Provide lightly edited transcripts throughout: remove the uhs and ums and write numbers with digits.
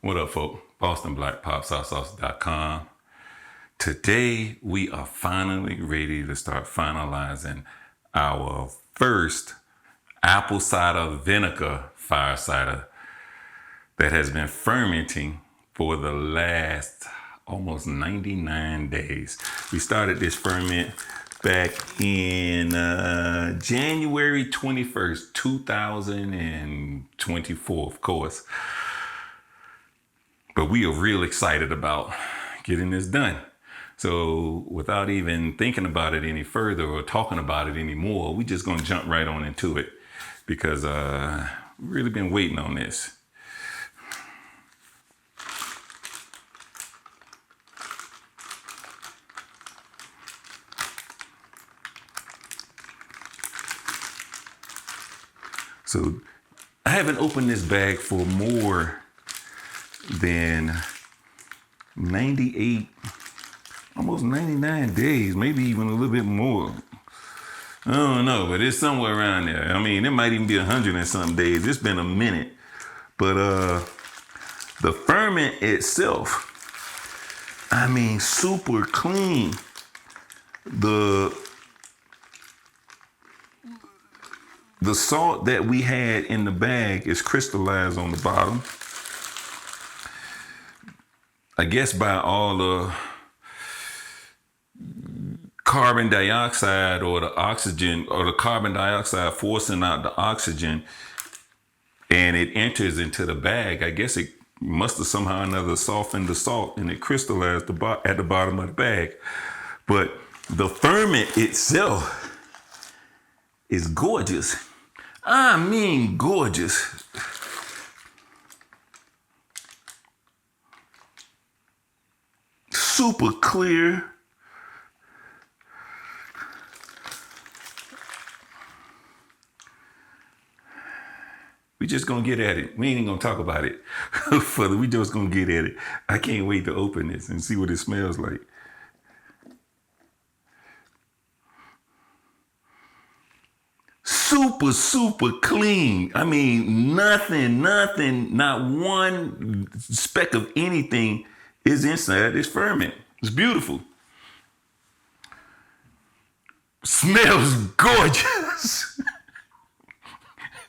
What up, folk? BostonBlackPopSauceSauce.com. Today, we are finally ready to start finalizing our first apple cider vinegar fire cider that has been fermenting for the last almost 99 days. We started this ferment back in January 21st, 2024, of course. But we are real excited about getting this done. So without even thinking about it any further or talking about it anymore, we just gonna jump right on into it because we've really been waiting on this. So I haven't opened this bag for more than 98, almost 99 days, maybe even a little bit more. I don't know, but it's somewhere around there. I mean, it might even be 100 and some days. It's been a minute. But the ferment itself, I mean, super clean. The salt that we had in the bag is crystallized on the bottom. I guess by all the carbon dioxide or the oxygen or the carbon dioxide forcing out the oxygen and it enters into the bag, I guess it must have somehow or another softened the salt and it crystallized at the bottom of the bag. But the ferment itself is gorgeous. I mean, gorgeous. Super clear. We just gonna get at it. We ain't even gonna talk about it further. We just gonna get at it. I can't wait to open this and see what it smells like. Super, super clean. I mean, nothing, not one speck of anything is inside this ferment. It's beautiful. Smells gorgeous.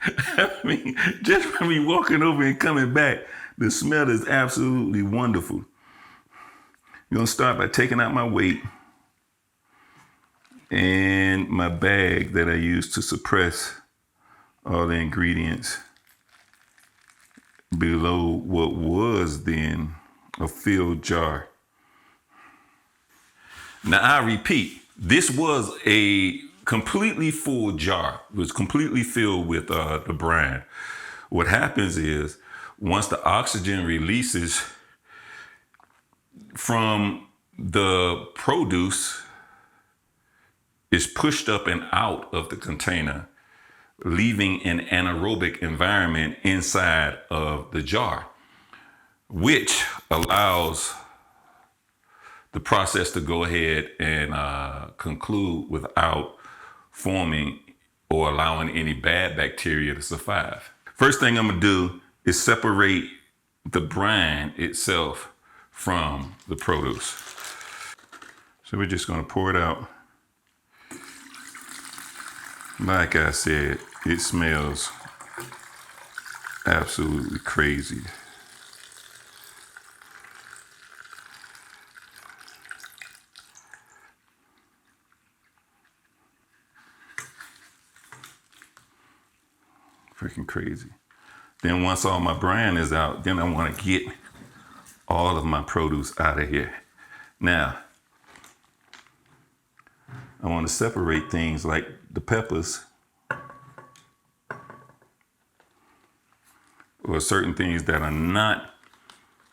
I mean, just from me walking over and coming back, the smell is absolutely wonderful. You're gonna start by taking out my weight and my bag that I use to suppress all the ingredients below what was then a filled jar. Now I repeat, this was a completely full jar. It was completely filled with the brine. What happens is once the oxygen releases from the produce, is pushed up and out of the container, leaving an anaerobic environment inside of the jar, which allows the process to go ahead and conclude without forming or allowing any bad bacteria to survive. First thing I'm gonna do is separate the brine itself from the produce. So we're just gonna pour it out. Like I said, it smells absolutely crazy. Freaking crazy. Then once all my brine is out, then I want to get all of my produce out of here. Now, I want to separate things like the peppers or certain things that are not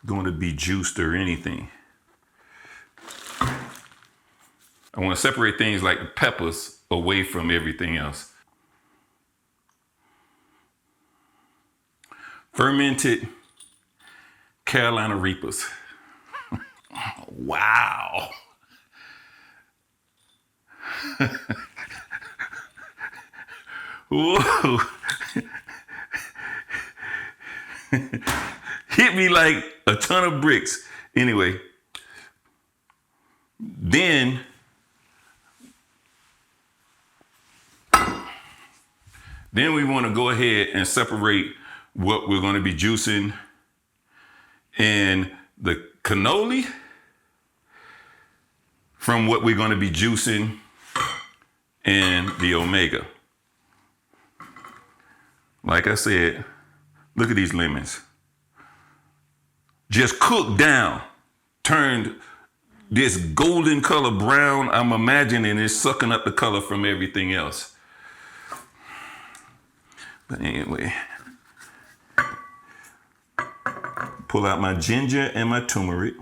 going to be juiced or anything. I want to separate things like the peppers away from everything else. Fermented Carolina Reapers. Wow. Whoa. Hit me like a ton of bricks. Anyway, then we want to go ahead and separate what we're going to be juicing in the cannoli from what we're going to be juicing in the omega. Like I said, look at these lemons. Just cooked down, turned this golden color brown. I'm imagining it's sucking up the color from everything else. But anyway, pull out my ginger and my turmeric.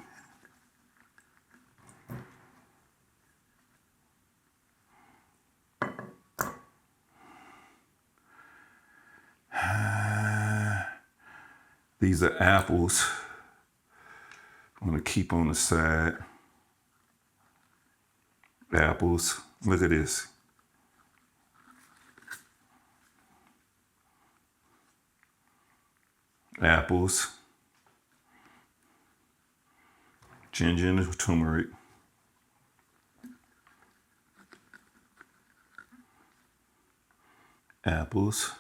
These are apples. I'm gonna keep on the side. Apples, look at this. Apples, ginger and turmeric. Apples.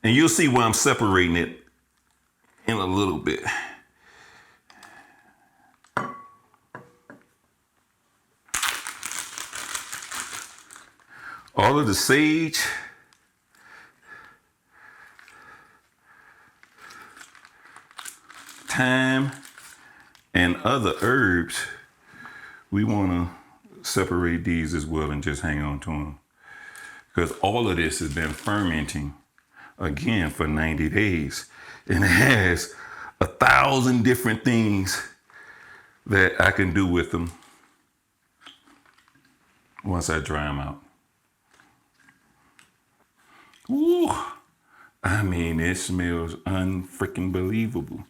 And you'll see why I'm separating it in a little bit. All of the sage, thyme, and other herbs, we want to separate these as well and just hang on to them. Because all of this has been fermenting again for 90 days. And it has 1,000 different things that I can do with them once I dry them out. Ooh, I mean, it smells unfreaking believable.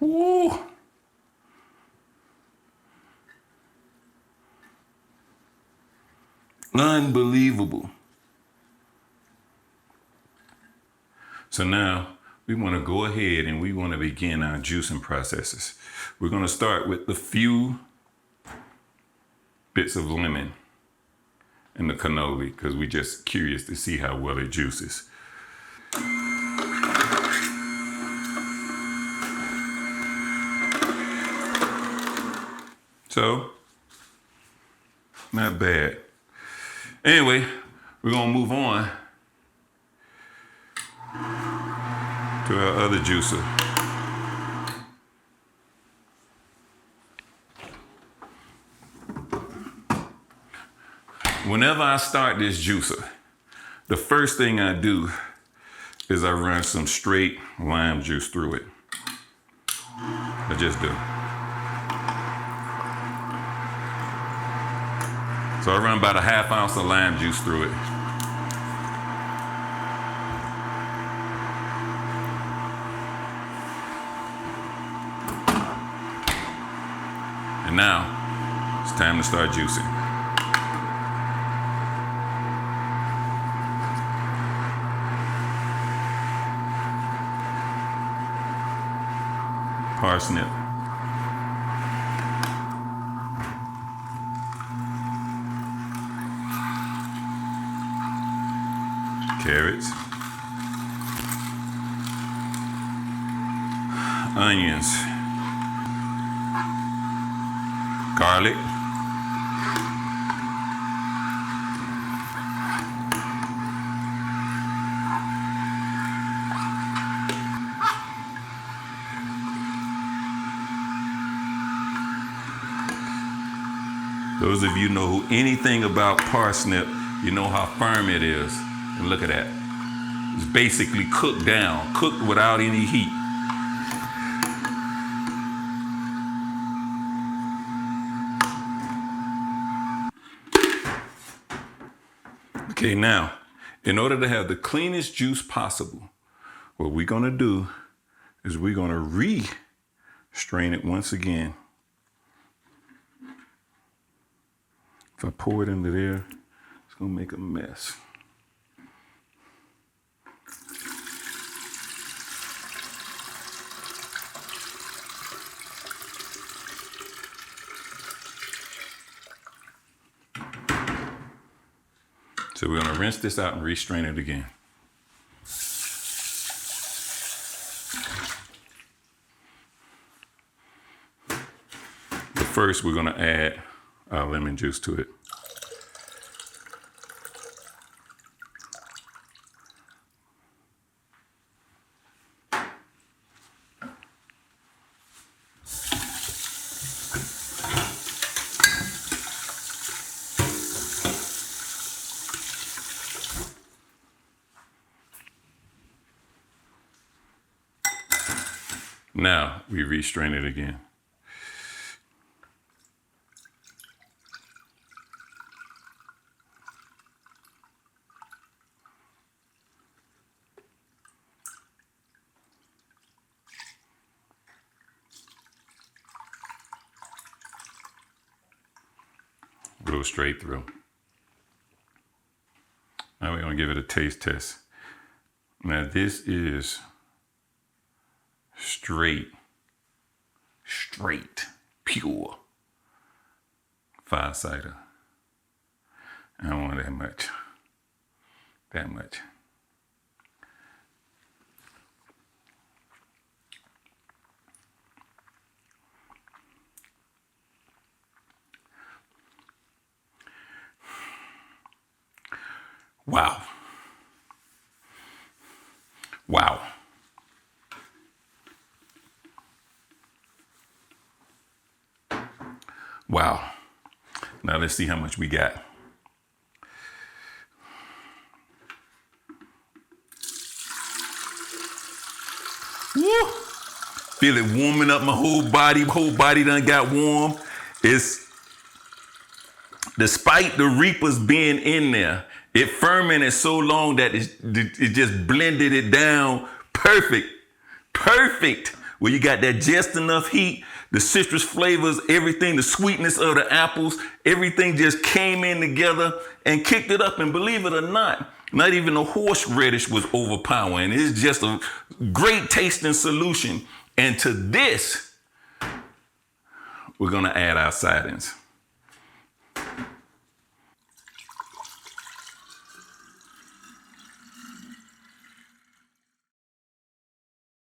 Ooh. Unbelievable. So now we want to go ahead and we want to begin our juicing processes. We're going to start with the few bits of lemon in the cannoli because we're just curious to see how well it juices. So, not bad. Anyway, we're gonna move on to our other juicer. Whenever I start this juicer, the first thing I do is I run some straight lime juice through it. I just do. So I run about a ½ ounce of lime juice through it. And now it's time to start juicing. Parsnip. Carrots, onions, garlic, those of you know anything about parsnip, you know how firm it is. And look at that. It's basically cooked down, cooked without any heat. Okay, now, in order to have the cleanest juice possible, what we're gonna do is we're gonna re-strain it once again. If I pour it into there, it's gonna make a mess. So we're gonna rinse this out and re-strain it again. But first, we're gonna add our lemon juice to it. Now we re-strain it again. Go straight through. Now we're gonna give it a taste test. Now this is straight, pure fire cider. I don't want that much. Wow. Now let's see how much we got. Woo! Feel it warming up my whole body. Whole body done got warm. It's, despite the reapers being in there, it fermented so long that it just blended it down perfect. Where you got that just enough heat, the citrus flavors, everything, the sweetness of the apples, everything just came in together and kicked it up. And believe it or not even the horseradish was overpowering. It's just a great tasting solution. And to this, we're gonna add our ciders.